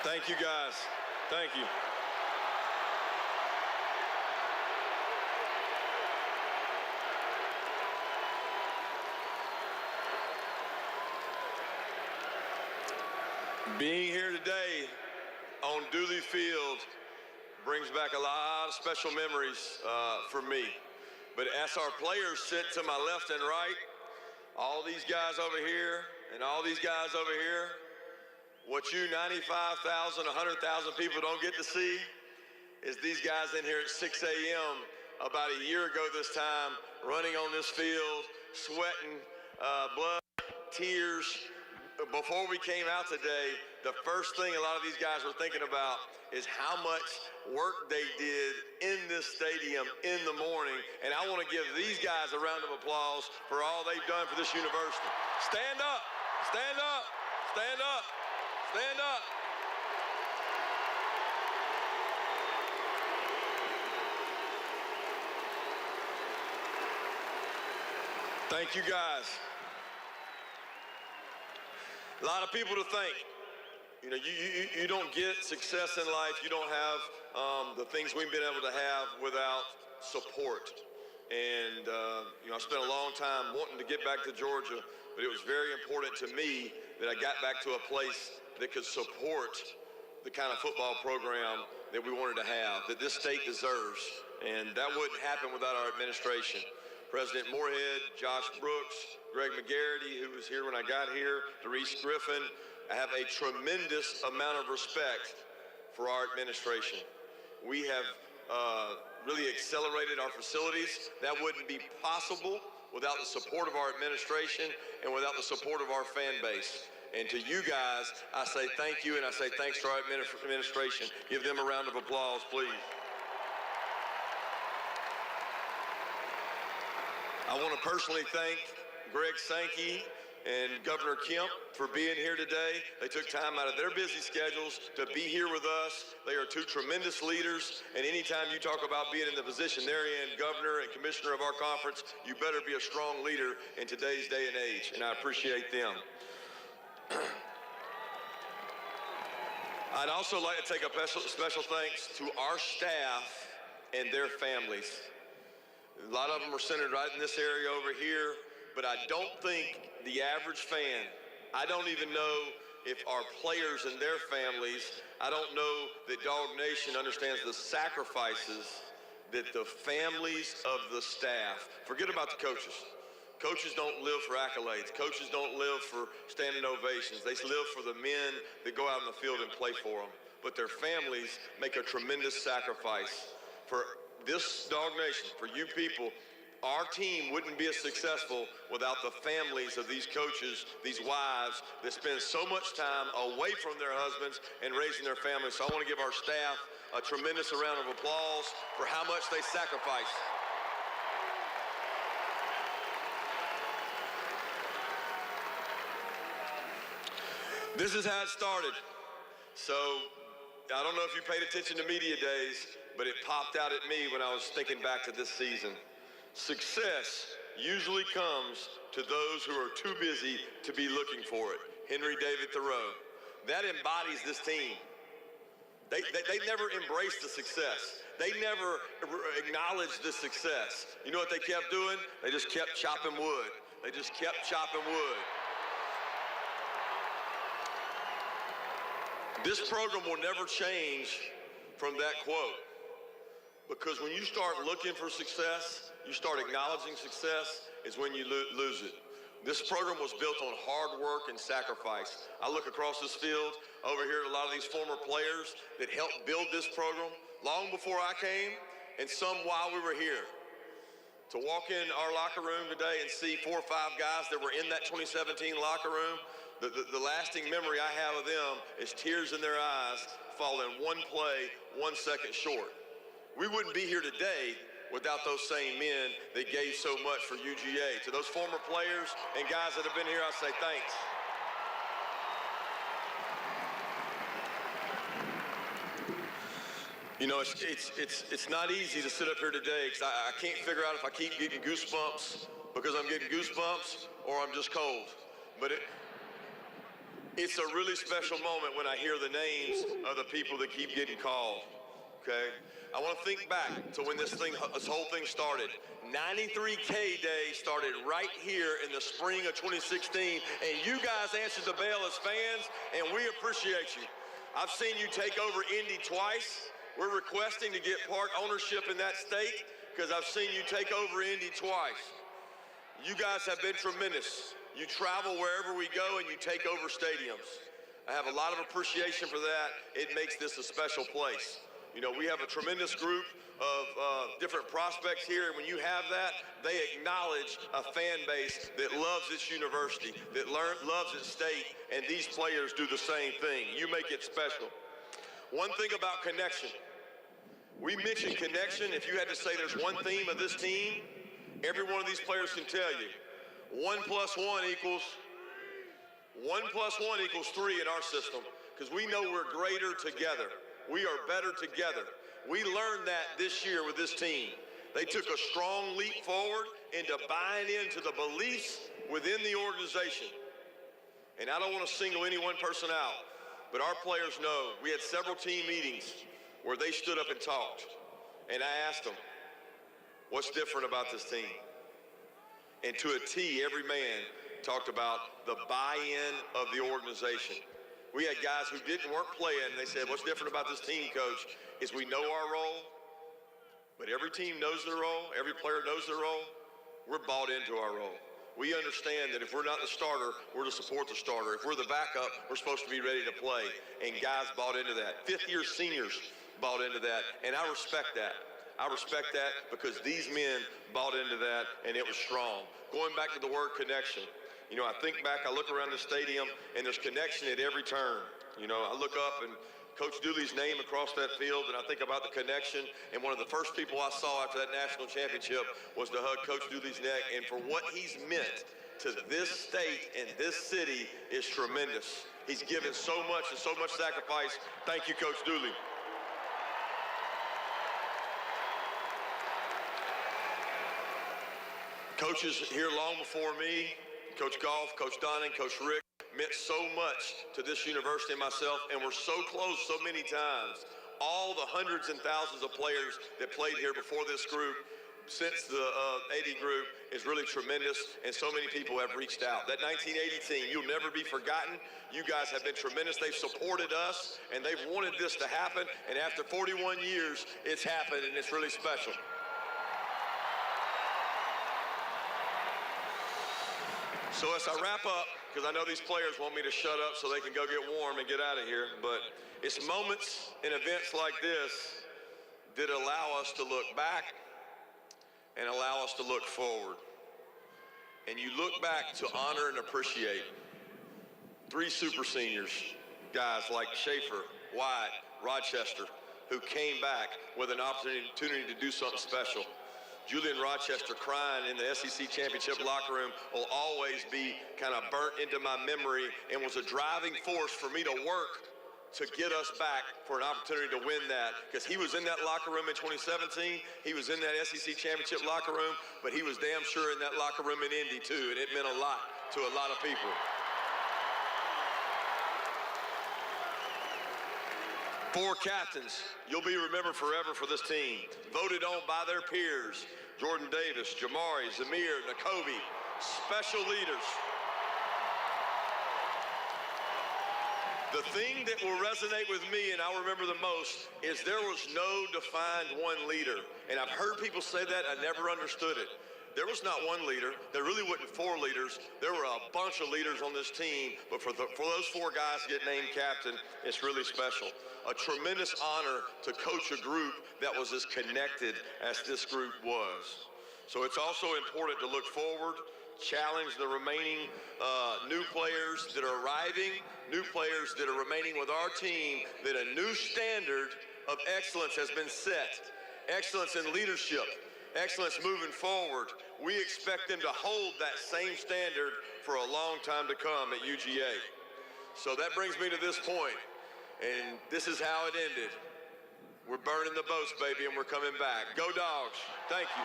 Thank you, guys. Thank you. Being here today on Dooley Field brings back a lot of special memories for me. But as our players sit to my left and right, all these guys over here and all these guys over here, what you 95,000, 100,000 people don't get to see is these guys in here at 6 a.m. about a year ago this time, running on this field, sweating, blood, tears. Before we came out today, the first thing a lot of these guys were thinking about is how much work they did in this stadium in the morning. And I want to give these guys a round of applause for all they've done for this university. Stand up, stand up, stand up, stand up. Thank you, guys. A lot of people to thank. You know, you don't get success in life, you don't have the things we've been able to have without support. And, you know, I spent a long time wanting to get back to Georgia, but it was very important to me that I got back to a place that could support the kind of football program that we wanted to have, that this state deserves. And that wouldn't happen without our administration. President Moorhead, Josh Brooks, Greg McGarity, who was here when I got here, Doris Griffin. I have a tremendous amount of respect for our administration. We have really accelerated our facilities. That wouldn't be possible without the support of our administration and without the support of our fan base. And to you guys, I say thank you, and I say thanks to our administration. Give them a round of applause, please. I want to personally thank Greg Sankey and Governor Kemp for being here today. They took time out of their busy schedules to be here with us. They are two tremendous leaders, and anytime you talk about being in the position they're in, governor and commissioner of our conference, you better be a strong leader in today's day and age, and I appreciate them. I'd also like to take a special thanks to our staff and their families. A lot of them are centered right in this area over here, but I don't think the average fan, I don't even know if our players and their families, I don't know that Dog Nation understands the sacrifices that the families of the staff, forget about the coaches. Coaches don't live for accolades. Coaches don't live for standing ovations. They live for the men that go out in the field and play for them. But their families make a tremendous sacrifice for this Dog Nation, for you people. Our team wouldn't be as successful without the families of these coaches, these wives that spend so much time away from their husbands and raising their families. So I want to give our staff a tremendous round of applause for how much they sacrifice. This is how it started. So I don't know if you paid attention to media days, but it popped out at me when I was thinking back to this season. Success usually comes to those who are too busy to be looking for it. Henry David Thoreau. That embodies this team. They never embraced the success. They never acknowledged the success. You know what they kept doing? They just kept chopping wood. They just kept chopping wood. This program will never change from that quote. Because when you start looking for success, you start acknowledging success, is when you lose it. This program was built on hard work and sacrifice. I look across this field over here at a lot of these former players that helped build this program long before I came, and some while we were here. To walk in our locker room today and see 4 or 5 guys that were in that 2017 locker room, the lasting memory I have of them is tears in their eyes, falling one play, 1 second short. We wouldn't be here today without those same men that gave so much for UGA. To those former players and guys that have been here, I say thanks. You know, it's not easy to sit up here today because I can't figure out if I keep getting goosebumps because I'm getting goosebumps or I'm just cold. But It's a really special moment when I hear the names of the people that keep getting called, okay? I want to think back to when this whole thing started. 93K Day started right here in the spring of 2016, and you guys answered the bell as fans, and we appreciate you. I've seen you take over Indy twice. We're requesting to get part ownership in that state because I've seen you take over Indy twice. You guys have been tremendous. You travel wherever we go and you take over stadiums. I have a lot of appreciation for that. It makes this a special place. You know, we have a tremendous group of different prospects here, and when you have that, they acknowledge a fan base that loves its university, that loves its state, and these players do the same thing. You make it special. One thing about connection. We mentioned connection. If you had to say there's one theme of this team, every one of these players can tell you. 1 + 1 equals 3 in our system, because we know we're greater together. We are better together. We learned that this year with this team. They took a strong leap forward into buying into the beliefs within the organization. And I don't want to single any one person out, but our players know we had several team meetings where they stood up and talked. And I asked them, what's different about this team? And to a T, every man talked about the buy-in of the organization. We had guys who weren't playing, and they said, what's different about this team, Coach, is we know our role, but every team knows their role, every player knows their role. We're bought into our role. We understand that if we're not the starter, we're to support the starter. If we're the backup, we're supposed to be ready to play, and guys bought into that. Fifth-year seniors bought into that, and I respect that. I respect that because these men bought into that, and it was strong. Going back to the word connection, you know, I think back, I look around the stadium, and there's connection at every turn. You know, I look up, and Coach Dooley's name across that field, and I think about the connection, and one of the first people I saw after that national championship was to hug Coach Dooley's neck, and for what he's meant to this state and this city is tremendous. He's given so much and so much sacrifice. Thank you, Coach Dooley. Coaches here long before me, Coach Goff, Coach Donning, Coach Rick, meant so much to this university and myself, and we're so close so many times. All the hundreds and thousands of players that played here before this group, since the 80 group, is really tremendous, and so many people have reached out. That 1980 team, you'll never be forgotten. You guys have been tremendous. They've supported us, and they've wanted this to happen, and after 41 years, it's happened, and it's really special. So as I wrap up, because I know these players want me to shut up so they can go get warm and get out of here, but it's moments and events like this that allow us to look back and allow us to look forward. And you look back to honor and appreciate 3 super seniors, guys like Schaefer, White, Rochester, who came back with an opportunity to do something special. Julian Rochester crying in the SEC championship locker room will always be kind of burnt into my memory and was a driving force for me to work to get us back for an opportunity to win that, because he was in that locker room in 2017, he was in that SEC championship locker room, but he was damn sure in that locker room in Indy too, and it meant a lot to a lot of people. Four captains, you'll be remembered forever for this team. Voted on by their peers. Jordan Davis, Jamari, Zamir, Nakobe, special leaders. The thing that will resonate with me, and I'll remember the most, is there was no defined one leader. And I've heard people say that, I never understood it. There was not one leader. There really wasn't 4 leaders. There were a bunch of leaders on this team, but for those 4 guys to get named captain, it's really special. A tremendous honor to coach a group that was as connected as this group was. So it's also important to look forward, challenge the remaining new players that are arriving, new players that are remaining with our team, that a new standard of excellence has been set. Excellence in leadership, excellence moving forward. We expect them to hold that same standard for a long time to come at UGA. So that brings me to this point, and this is how it ended. We're burning the boats, baby, and we're coming back. Go Dogs. Thank you.